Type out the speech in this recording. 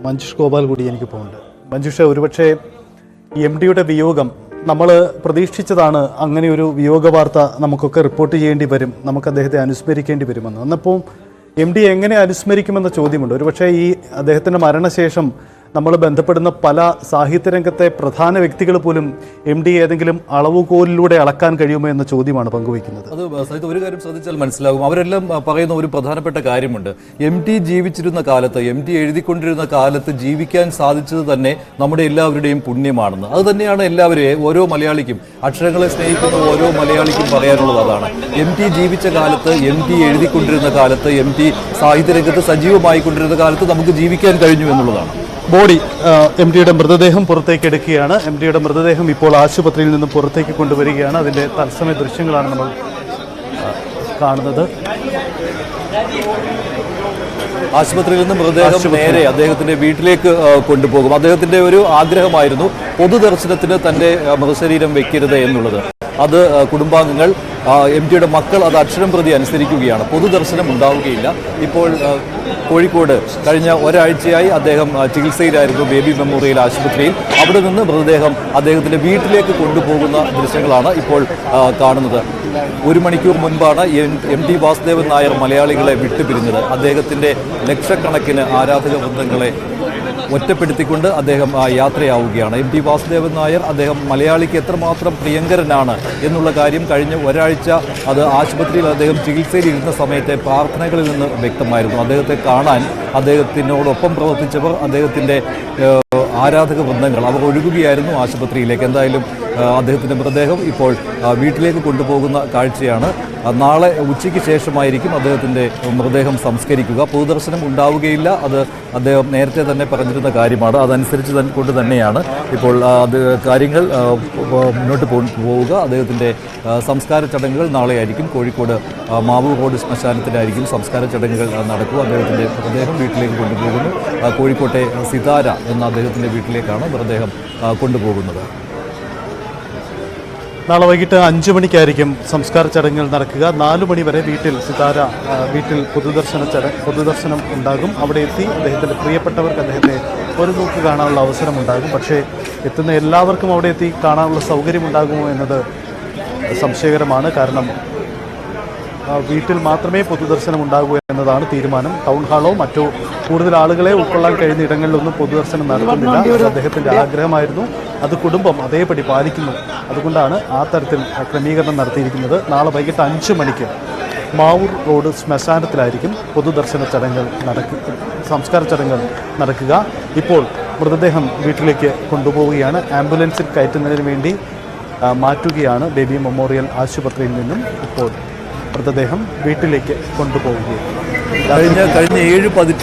മഞ്ജുഷ് ഗോപാൽ കൂടി എനിക്കിപ്പോൾ ഉണ്ട്. മഞ്ജുഷ, ഒരുപക്ഷെ MD-യുടെ വിയോഗം നമ്മൾ പ്രതീക്ഷിച്ചതാണ്. അങ്ങനെ ഒരു വിയോഗ വാർത്ത നമുക്കൊക്കെ റിപ്പോർട്ട് ചെയ്യേണ്ടി വരും, നമുക്ക് അദ്ദേഹത്തെ അനുസ്മരിക്കേണ്ടി വരുമെന്ന്. അന്നപ്പോൾ MD എങ്ങനെ അനുസ്മരിക്കുമെന്ന ചോദ്യമുണ്ട്. ഒരുപക്ഷെ ഈ അദ്ദേഹത്തിൻ്റെ മരണശേഷം നമ്മൾ ബന്ധപ്പെടുന്ന പല സാഹിത്യരംഗത്തെ പ്രധാന വ്യക്തികൾ പോലും MD ഏതെങ്കിലും അളവുകോലിലൂടെ അളക്കാൻ കഴിയുമോ എന്ന ചോദ്യമാണ് പങ്കുവയ്ക്കുന്നത്. അത് സഹിത ഒരു കാര്യം ശ്രദ്ധിച്ചാൽ മനസ്സിലാകും. അവരെല്ലാം പറയുന്ന ഒരു പ്രധാനപ്പെട്ട കാര്യമുണ്ട്. MD ജീവിച്ചിരുന്ന കാലത്ത്, MD എഴുതിക്കൊണ്ടിരുന്ന കാലത്ത് ജീവിക്കാൻ സാധിച്ചത് തന്നെ നമ്മുടെ എല്ലാവരുടെയും പുണ്യമാണെന്ന്. അത് തന്നെയാണ് എല്ലാവരെയും, ഓരോ മലയാളിക്കും, അക്ഷരങ്ങളെ സ്നേഹിക്കുന്ന ഓരോ മലയാളിക്കും പറയാനുള്ളത് അതാണ്. MD ജീവിച്ച കാലത്ത്, MD എഴുതിക്കൊണ്ടിരുന്ന കാലത്ത്, MD സാഹിത്യരംഗത്ത് സജീവമായിക്കൊണ്ടിരുന്ന കാലത്ത് നമുക്ക് ജീവിക്കാൻ കഴിഞ്ഞു എന്നുള്ളതാണ്. ബോഡി MD-യുടെ മൃതദേഹം പുറത്തേക്ക് എടുക്കുകയാണ്. MD-യുടെ മൃതദേഹം ഇപ്പോൾ ആശുപത്രിയിൽ നിന്ന് പുറത്തേക്ക് കൊണ്ടുവരികയാണ്. അതിൻ്റെ തത്സമയ ദൃശ്യങ്ങളാണ് നമ്മൾ കാണുന്നത്. ആശുപത്രിയിൽ നിന്ന് മൃതദേഹം നേരെ അദ്ദേഹത്തിന്റെ വീട്ടിലേക്ക് കൊണ്ടുപോകും. അദ്ദേഹത്തിന്റെ ഒരു ആഗ്രഹമായിരുന്നു പൊതുദർശനത്തിന് തന്റെ മൃതശരീരം വെക്കരുത് എന്നുള്ളത്. അത് കുടുംബാംഗങ്ങൾ, MD-യുടെ മക്കൾ അത് അക്ഷരം പ്രതി അനുസരിക്കുകയാണ്. പൊതുദർശനം ഉണ്ടാവുകയില്ല. ഇപ്പോൾ കോഴിക്കോട് കഴിഞ്ഞ ഒരാഴ്ചയായി അദ്ദേഹം ചികിത്സയിലായിരുന്നു ബേബി മെമ്മോറിയൽ ആശുപത്രിയിൽ. അവിടെ നിന്ന് മൃതദേഹം അദ്ദേഹത്തിന്റെ വീട്ടിലേക്ക് കൊണ്ടുപോകുന്ന ദൃശ്യങ്ങളാണ് ഇപ്പോൾ കാണുന്നത്. 1 മണിക്കൂർ മുൻപാണ് MD വാസുദേവൻ നായർ മലയാളികളെ വിട്ടുപിരിഞ്ഞത്. അദ്ദേഹത്തിന്റെ ലക്ഷക്കണക്കിന് ആരാധക വൃന്ദങ്ങളെ ഒറ്റപ്പെടുത്തിക്കൊണ്ട് അദ്ദേഹം യാത്രയാവുകയാണ്. MD വാസുദേവൻ നായർ അദ്ദേഹം മലയാളിക്ക് എത്രമാത്രം പ്രിയങ്കരനാണ് എന്നുള്ള കാര്യം കഴിഞ്ഞ ഒരാഴ്ച അത് ആശുപത്രിയിൽ അദ്ദേഹം ചികിത്സയിലിരുന്ന സമയത്തെ പ്രാർത്ഥനകളിൽ നിന്ന് വ്യക്തമായിരുന്നു. അദ്ദേഹത്തെ കാണാൻ അദ്ദേഹത്തിനോടൊപ്പം പ്രവർത്തിച്ചവർ, അദ്ദേഹത്തിൻ്റെ ആരാധക വൃന്ദങ്ങൾ അവർ ഒഴുകുകയായിരുന്നു ആശുപത്രിയിലേക്ക്. എന്തായാലും അദ്ദേഹത്തിൻ്റെ മൃതദേഹം ഇപ്പോൾ വീട്ടിലേക്ക് കൊണ്ടുപോകുന്ന കാഴ്ചയാണ്. നാളെ ഉച്ചയ്ക്ക് ശേഷമായിരിക്കും അദ്ദേഹത്തിൻ്റെ മൃതദേഹം സംസ്കരിക്കുക. പൊതുദർശനം ഉണ്ടാവുകയില്ല, അത് അദ്ദേഹം നേരത്തെ തന്നെ പറഞ്ഞിരുന്ന കാര്യമാണ്. അതനുസരിച്ച് കൊണ്ട് തന്നെയാണ് ഇപ്പോൾ അത് കാര്യങ്ങൾ മുന്നോട്ട് പോവുക. അദ്ദേഹത്തിൻ്റെ സംസ്കാര ചടങ്ങുകൾ നാളെയായിരിക്കും. കോഴിക്കോട് മാവൂർ റോഡ് ശ്മശാനത്തിലായിരിക്കും സംസ്കാര ചടങ്ങുകൾ നടക്കുക. അദ്ദേഹത്തിൻ്റെ മൃതദേഹം വീട്ടിലേക്ക് കൊണ്ടുപോകുന്നു. കോഴിക്കോട്ടെ സിതാര എന്ന അദ്ദേഹത്തിൻ്റെ വീട്ടിലേക്കാണ് മൃതദേഹം കൊണ്ടുപോകുന്നത്. നാളെ വൈകിട്ട് 5 മണിക്കായിരിക്കും സംസ്കാര ചടങ്ങുകൾ നടക്കുക. 4 മണി വരെ സിതാര വീട്ടിൽ പൊതുദർശനം ഉണ്ടാകും. അവിടെ എത്തി അദ്ദേഹത്തിൻ്റെ പ്രിയപ്പെട്ടവർക്ക് അദ്ദേഹത്തെ ഒരു നോക്ക് കാണാനുള്ള അവസരം ഉണ്ടാകും. പക്ഷേ എത്തുന്ന എല്ലാവർക്കും അവിടെ എത്തി കാണാനുള്ള സൗകര്യം ഉണ്ടാകുമോ എന്നത് സംശയകരമാണ്. കാരണം വീട്ടിൽ മാത്രമേ പൊതുദർശനം ഉണ്ടാകൂ എന്നതാണ് തീരുമാനം. ടൗൺ ഹാളോ മറ്റോ കൂടുതൽ ആളുകളെ ഉൾക്കൊള്ളാൻ കഴിയുന്ന ഇടങ്ങളിലൊന്നും പൊതുദർശനം നടത്തുന്നില്ല. അത് അദ്ദേഹത്തിൻ്റെ ആഗ്രഹമായിരുന്നു. അത് കുടുംബം അതേപടി പാലിക്കുന്നു. അതുകൊണ്ടാണ് ആ തരത്തിൽ ക്രമീകരണം നടത്തിയിരിക്കുന്നത്. നാളെ വൈകിട്ട് 5 മണിക്ക് മാവൂർ റോഡ് ശ്മശാനത്തിലായിരിക്കും പൊതുദർശന ചടങ്ങുകൾ സംസ്കാര ചടങ്ങുകൾ നടക്കുക. ഇപ്പോൾ മൃതദേഹം വീട്ടിലേക്ക് കൊണ്ടുപോവുകയാണ്. ആംബുലൻസിൽ കയറ്റുന്നതിന് വേണ്ടി മാറ്റുകയാണ്. ബേബി മെമ്മോറിയൽ ആശുപത്രിയിൽ നിന്നും ഇപ്പോൾ മൃതദേഹം വീട്ടിലേക്ക് കൊണ്ടുപോവുകയാണ്. കഴിഞ്ഞ 7 പതിറ്റാണ്ട്